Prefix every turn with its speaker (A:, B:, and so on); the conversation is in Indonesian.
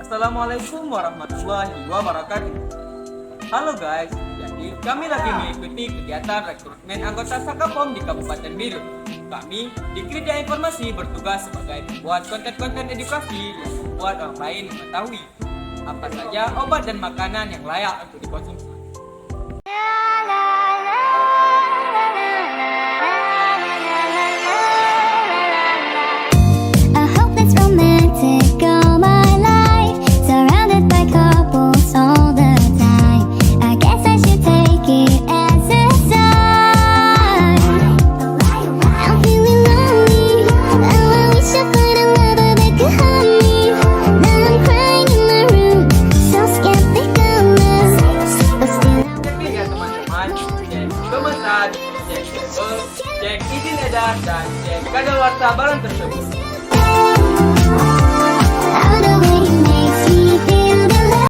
A: Assalamualaikum warahmatullahi wabarakatuh. Halo guys, jadi kami lagi mengikuti kegiatan rekrutmen anggota Sakapom di Kabupaten Biru. Kami di Krida Informasi bertugas sebagai pembuat konten-konten edukasi yang membuat orang lain mengetahui apa saja obat dan makanan yang layak untuk dikonsumsi.
B: I hope that's romantic all my life, surrounded by couples all the time. I guess I should take it as a sign. I'm feeling lonely, oh I wish I found a lover that could hold me. Now I'm crying in my room, so skeptical now, but still
A: Cek ya teman-teman, cek pemesan, cek label, cek izin edar, dan cek kadaluarsa barang tersebut.